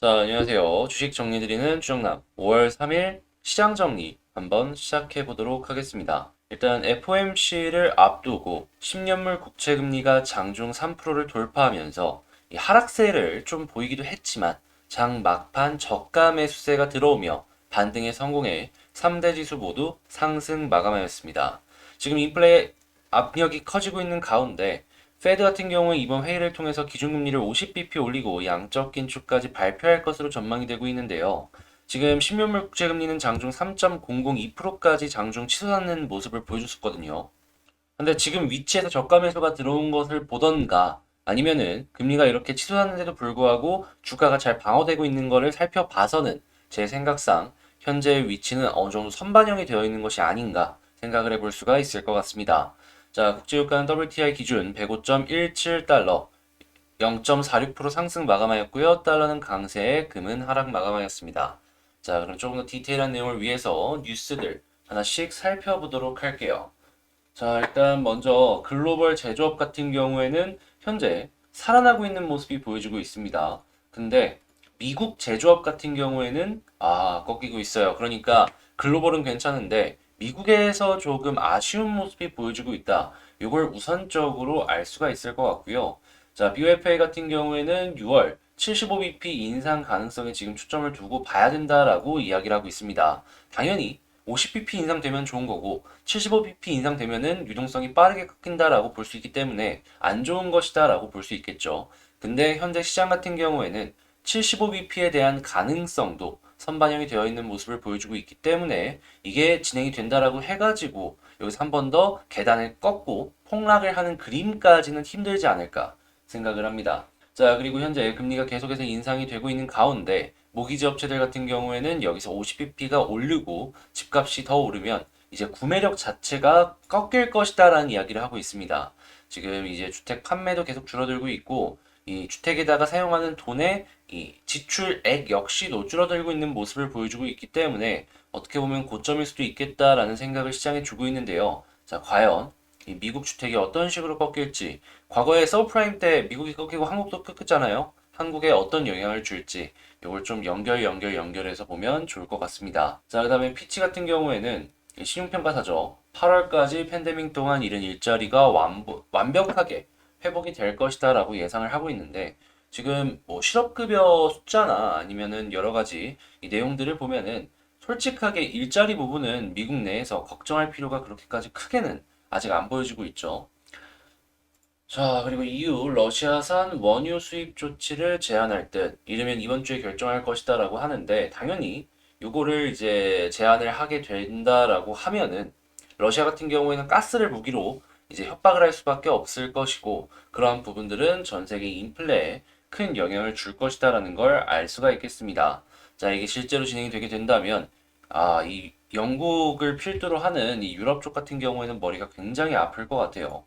자, 안녕하세요. 주식 정리드리는 주정남 5월 3일 시장 정리 한번 시작해 보도록 하겠습니다. 일단 FOMC를 앞두고 10년물 국채 금리가 장중 3%를 돌파하면서 이 하락세를 좀 보이기도 했지만 장 막판 저가 매수세가 들어오며 반등에 성공해 3대 지수 모두 상승 마감하였습니다. 지금 인플레 압력이 커지고 있는 가운데 페드 같은 경우에 이번 회의를 통해서 기준금리를 50bp 올리고 양적 긴축까지 발표할 것으로 전망이 되고 있는데요. 지금 10년물 국채금리는 장중 3.002%까지 장중 치솟는 모습을 보여줬었거든요. 근데 지금 위치에서 저가 매수가 들어온 것을 보던가 아니면은 금리가 이렇게 치솟았는데도 불구하고 주가가 잘 방어되고 있는 것을 살펴봐서는 제 생각상 현재의 위치는 어느 정도 선반영이 되어 있는 것이 아닌가 생각을 해볼 수가 있을 것 같습니다. 자, 국제유가는 WTI 기준 105.17달러, 0.46% 상승 마감하였고요. 달러는 강세, 금은 하락 마감하였습니다. 자, 그럼 조금 더 디테일한 내용을 위해서 뉴스들 하나씩 살펴보도록 할게요. 자, 일단 먼저 글로벌 제조업 같은 경우에는 현재 살아나고 있는 모습이 보여지고 있습니다. 근데 미국 제조업 같은 경우에는 꺾이고 있어요. 그러니까 글로벌은 괜찮은데 미국에서 조금 아쉬운 모습이 보여지고 있다. 이걸 우선적으로 알 수가 있을 것 같고요. 자, BOFA 같은 경우에는 6월 75bp 인상 가능성에 지금 초점을 두고 봐야 된다라고 이야기를 하고 있습니다. 당연히 50bp 인상되면 좋은 거고 75bp 인상되면은 유동성이 빠르게 꺾인다라고 볼 수 있기 때문에 안 좋은 것이다라고 볼 수 있겠죠. 근데 현재 시장 같은 경우에는 75bp에 대한 가능성도 선반영이 되어 있는 모습을 보여주고 있기 때문에 이게 진행이 된다라고 해가지고 여기서 한 번 더 계단을 꺾고 폭락을 하는 그림까지는 힘들지 않을까 생각을 합니다. 자, 그리고 현재 금리가 계속해서 인상이 되고 있는 가운데 모기지 업체들 같은 경우에는 여기서 50bp가 오르고 집값이 더 오르면 이제 구매력 자체가 꺾일 것이다라는 이야기를 하고 있습니다. 지금 이제 주택 판매도 계속 줄어들고 있고 이 주택에다가 사용하는 돈의 이 지출액 역시도 줄어들고 있는 모습을 보여주고 있기 때문에 어떻게 보면 고점일 수도 있겠다라는 생각을 시장에 주고 있는데요. 자, 과연 이 미국 주택이 어떤 식으로 꺾일지 과거에 서브프라임 때 미국이 꺾이고 한국도 꺾였잖아요. 한국에 어떤 영향을 줄지 이걸 좀 연결해서 보면 좋을 것 같습니다. 자, 그 다음에 피치 같은 경우에는 신용평가사죠. 8월까지 팬데믹 동안 잃은 일자리가 완벽하게 회복이 될 것이다 라고 예상을 하고 있는데 지금 뭐 실업급여 숫자나 아니면은 여러 가지 이 내용들을 보면은 솔직하게 일자리 부분은 미국 내에서 걱정할 필요가 그렇게까지 크게는 아직 안 보여지고 있죠. 자, 그리고 EU 러시아산 원유 수입 조치를 제한할 듯 이르면 이번 주에 결정할 것이다라고 하는데 당연히 요거를 이제 제한을 하게 된다라고 하면은 러시아 같은 경우에는 가스를 무기로 이제 협박을 할 수밖에 없을 것이고 그러한 부분들은 전 세계 인플레에 큰 영향을 줄 것이다라는 걸 알 수가 있겠습니다. 자, 이게 실제로 진행이 되게 된다면 이 영국을 필두로 하는 이 유럽 쪽 같은 경우에는 머리가 굉장히 아플 것 같아요.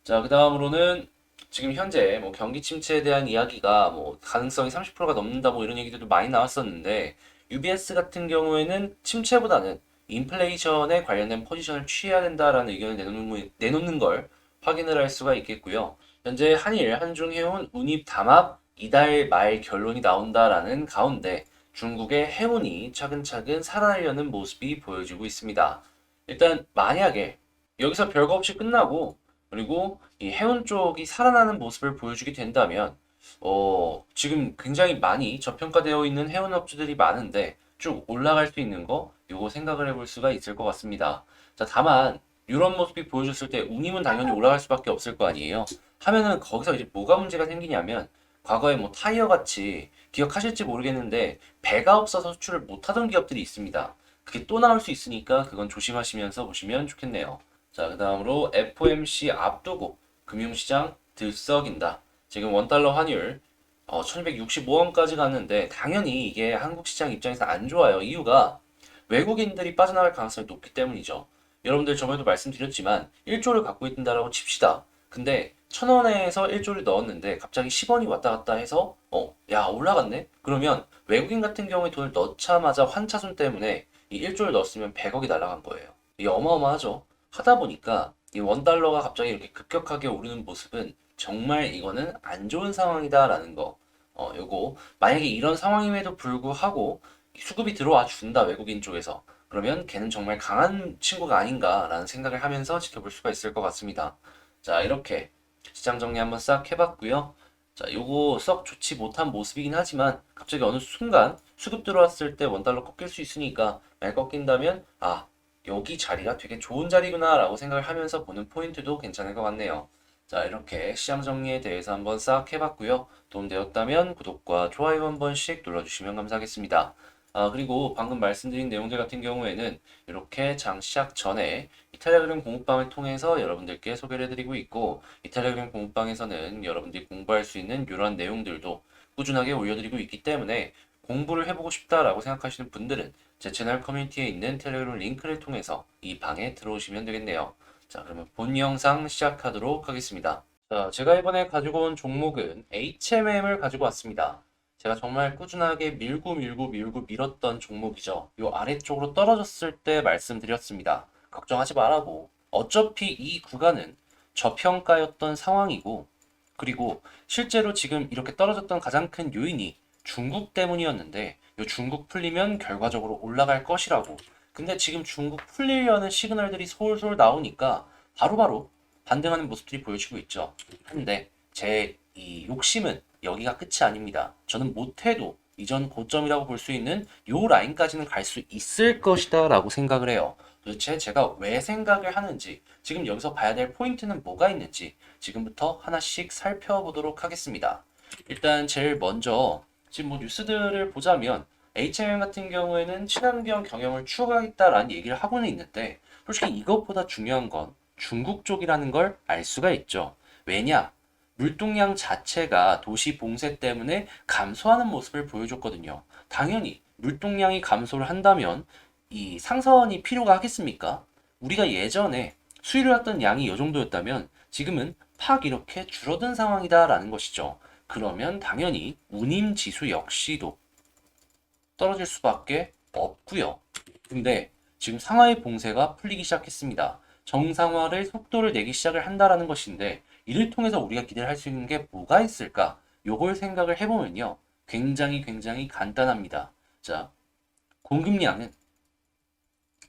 자, 그 다음으로는 지금 현재 뭐 경기 침체에 대한 이야기가 뭐 가능성이 30%가 넘는다 뭐 이런 얘기들도 많이 나왔었는데 UBS 같은 경우에는 침체보다는 인플레이션에 관련된 포지션을 취해야 된다라는 의견을 내놓는 걸 확인을 할 수가 있겠고요. 현재 한일, 한중 해운 운입 담합 이달 말 결론이 나온다라는 가운데 중국의 해운이 차근차근 살아나려는 모습이 보여지고 있습니다. 일단 만약에 여기서 별거 없이 끝나고 그리고 이 해운 쪽이 살아나는 모습을 보여주게 된다면, 지금 굉장히 많이 저평가되어 있는 해운 업주들이 많은데 쭉 올라갈 수 있는 거, 요거 생각을 해볼 수가 있을 것 같습니다. 자, 다만, 이런 모습이 보여줬을 때 운임은 당연히 올라갈 수밖에 없을 거 아니에요. 하면은 거기서 이제 뭐가 문제가 생기냐면, 과거에 뭐 타이어 같이 기억하실지 모르겠는데, 배가 없어서 수출을 못하던 기업들이 있습니다. 그게 또 나올 수 있으니까 그건 조심하시면서 보시면 좋겠네요. 자, 그 다음으로 FOMC 앞두고 금융시장 들썩인다. 지금 원달러 환율 1265원까지 갔는데 당연히 이게 한국 시장 입장에서 안 좋아요. 이유가 외국인들이 빠져나갈 가능성이 높기 때문이죠. 여러분들 저번에도 말씀드렸지만 1조를 갖고 있다라고 칩시다. 근데 1,000원에서 1조를 넣었는데 갑자기 10원이 왔다 갔다 해서 야 올라갔네? 그러면 외국인 같은 경우에 돈을 넣자마자 환차손 때문에 이 1조를 넣었으면 100억이 날아간 거예요. 이게 어마어마하죠. 하다 보니까 이 원달러가 갑자기 이렇게 급격하게 오르는 모습은 정말 이거는 안 좋은 상황이다라는 거 요거 만약에 이런 상황임에도 불구하고 수급이 들어와 준다 외국인 쪽에서 그러면 걔는 정말 강한 친구가 아닌가라는 생각을 하면서 지켜볼 수가 있을 것 같습니다. 자, 이렇게 시장 정리 한번 싹 해봤고요. 자, 요거 썩 좋지 못한 모습이긴 하지만 갑자기 어느 순간 수급 들어왔을 때 원달러 꺾일 수 있으니까 만약 꺾인다면 여기 자리가 되게 좋은 자리구나 라고 생각을 하면서 보는 포인트도 괜찮을 것 같네요. 자, 이렇게 시장 정리에 대해서 한번 싹 해봤고요. 도움되었다면 구독과 좋아요 한 번씩 눌러주시면 감사하겠습니다. 그리고 방금 말씀드린 내용들 같은 경우에는 이렇게 장 시작 전에 이탈리아그램 공부방을 통해서 여러분들께 소개를 해드리고 있고, 이탈리아그램 공부방에서는 여러분들이 공부할 수 있는 이러한 내용들도 꾸준하게 올려드리고 있기 때문에 공부를 해보고 싶다라고 생각하시는 분들은 제 채널 커뮤니티에 있는 텔레그램 링크를 통해서 이 방에 들어오시면 되겠네요. 자, 그러면 본 영상 시작하도록 하겠습니다. 자, 제가 이번에 가지고 온 종목은 HMM을 가지고 왔습니다. 제가 정말 꾸준하게 밀고 밀었던 종목이죠. 요 아래쪽으로 떨어졌을 때 말씀드렸습니다. 걱정하지 말라고. 어차피 이 구간은 저평가였던 상황이고, 그리고 실제로 지금 이렇게 떨어졌던 가장 큰 요인이 중국 때문이었는데, 요 중국 풀리면 결과적으로 올라갈 것이라고. 근데 지금 중국 풀리려는 시그널들이 솔솔 나오니까 바로바로 반등하는 모습들이 보여지고 있죠. 근데 제 이 욕심은 여기가 끝이 아닙니다. 저는 못해도 이전 고점이라고 볼 수 있는 요 라인까지는 갈 수 있을 것이다 라고 생각을 해요. 도대체 제가 왜 생각을 하는지, 지금 여기서 봐야 될 포인트는 뭐가 있는지 지금부터 하나씩 살펴보도록 하겠습니다. 일단 제일 먼저 지금 뭐 뉴스들을 보자면 HMM 같은 경우에는 친환경 경영을 추구하겠다라는 얘기를 하고는 있는데, 솔직히 이것보다 중요한 건 중국 쪽이라는 걸 알 수가 있죠. 왜냐? 물동량 자체가 도시 봉쇄 때문에 감소하는 모습을 보여줬거든요. 당연히 물동량이 감소를 한다면 이 상선이 필요가 하겠습니까? 우리가 예전에 수입을 했던 양이 이 정도였다면 지금은 팍 이렇게 줄어든 상황이다라는 것이죠. 그러면 당연히 운임 지수 역시도 떨어질 수밖에 없고요. 근데 지금 상하이 봉쇄가 풀리기 시작했습니다. 정상화를 속도를 내기 시작을 한다라는 것인데, 이를 통해서 우리가 기대를 할 수 있는 게 뭐가 있을까? 요걸 생각을 해보면요. 굉장히 간단합니다. 자, 공급량은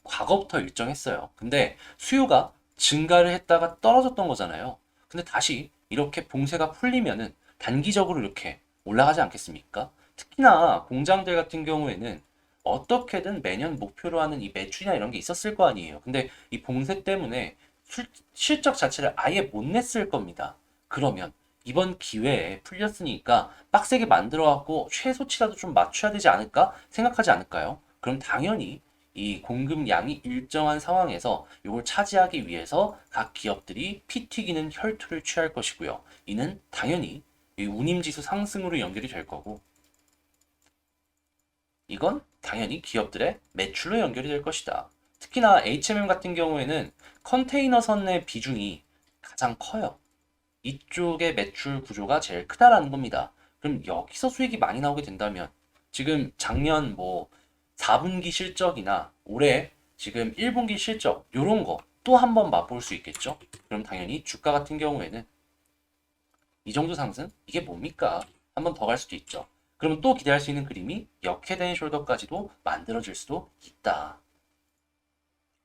과거부터 일정했어요. 근데 수요가 증가를 했다가 떨어졌던 거잖아요. 근데 다시 이렇게 봉쇄가 풀리면은 단기적으로 이렇게 올라가지 않겠습니까? 특히나 공장들 같은 경우에는 어떻게든 매년 목표로 하는 이 매출이나 이런 게 있었을 거 아니에요. 근데 이 봉쇄 때문에 실적 자체를 아예 못 냈을 겁니다. 그러면 이번 기회에 풀렸으니까 빡세게 만들어갖고 최소치라도 좀 맞춰야 되지 않을까 생각하지 않을까요? 그럼 당연히 이 공급량이 일정한 상황에서 이걸 차지하기 위해서 각 기업들이 피 튀기는 혈투를 취할 것이고요. 이는 당연히 이 운임지수 상승으로 연결이 될 거고, 이건 당연히 기업들의 매출로 연결이 될 것이다. 특히나 HMM 같은 경우에는 컨테이너선 내 비중이 가장 커요. 이쪽의 매출 구조가 제일 크다라는 겁니다. 그럼 여기서 수익이 많이 나오게 된다면 지금 작년 뭐 4분기 실적이나 올해 지금 1분기 실적 요런 거 또 한 번 맛볼 수 있겠죠? 그럼 당연히 주가 같은 경우에는 이 정도 상승? 이게 뭡니까? 한 번 더 갈 수도 있죠. 그러면 또 기대할 수 있는 그림이 역헤드 숄더까지도 만들어질 수도 있다.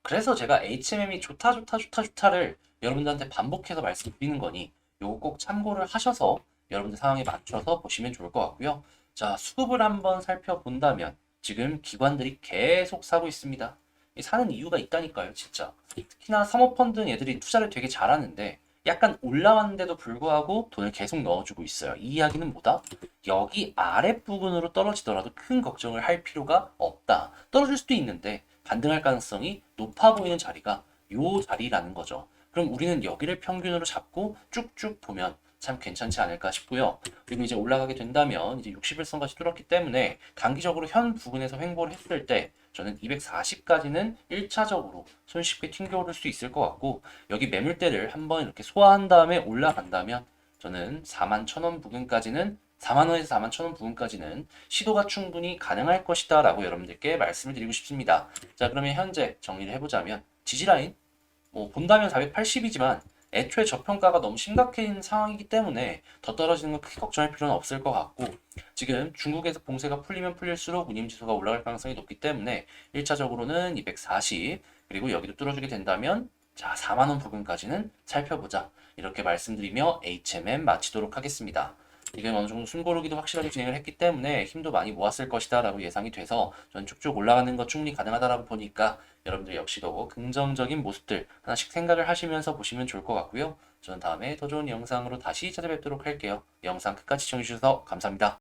그래서 제가 HMM이 좋다를 여러분들한테 반복해서 말씀드리는 거니 요거 꼭 참고를 하셔서 여러분들 상황에 맞춰서 보시면 좋을 것 같고요. 자, 수급을 한번 살펴본다면 지금 기관들이 계속 사고 있습니다. 사는 이유가 있다니까요, 진짜. 특히나 사모펀드 얘들이 투자를 되게 잘하는데 약간 올라왔는데도 불구하고 돈을 계속 넣어주고 있어요. 이 이야기는 뭐다? 여기 아랫부분으로 떨어지더라도 큰 걱정을 할 필요가 없다. 떨어질 수도 있는데 반등할 가능성이 높아 보이는 자리가 요 자리라는 거죠. 그럼 우리는 여기를 평균으로 잡고 쭉쭉 보면 참 괜찮지 않을까 싶고요. 그리고 이제 올라가게 된다면 이제 60일선까지 뚫었기 때문에 단기적으로 현 부근에서 횡보를 했을 때 저는 240까지는 1차적으로 손쉽게 튕겨오를 수 있을 것 같고, 여기 매물대를 한번 이렇게 소화한 다음에 올라간다면 저는 41,000원 부근까지는 4만원에서 41,000원 부근까지는 시도가 충분히 가능할 것이다 라고 여러분들께 말씀을 드리고 싶습니다. 자, 그러면 현재 정리를 해보자면 지지라인 뭐 본다면 480이지만 애초에 저평가가 너무 심각한 상황이기 때문에 더 떨어지는 건 크게 걱정할 필요는 없을 것 같고, 지금 중국에서 봉쇄가 풀리면 풀릴수록 운임지수가 올라갈 가능성이 높기 때문에 1차적으로는 240, 그리고 여기도 뚫어주게 된다면 자 4만 원 부근까지는 살펴보자, 이렇게 말씀드리며 HMM 마치도록 하겠습니다. 지금 어느 정도 숨고르기도 확실하게 진행을 했기 때문에 힘도 많이 모았을 것이다 라고 예상이 돼서 전 쭉쭉 올라가는 거 충분히 가능하다라고 보니까 여러분들 역시도 긍정적인 모습들 하나씩 생각을 하시면서 보시면 좋을 것 같고요. 저는 다음에 더 좋은 영상으로 다시 찾아뵙도록 할게요. 영상 끝까지 시청해주셔서 감사합니다.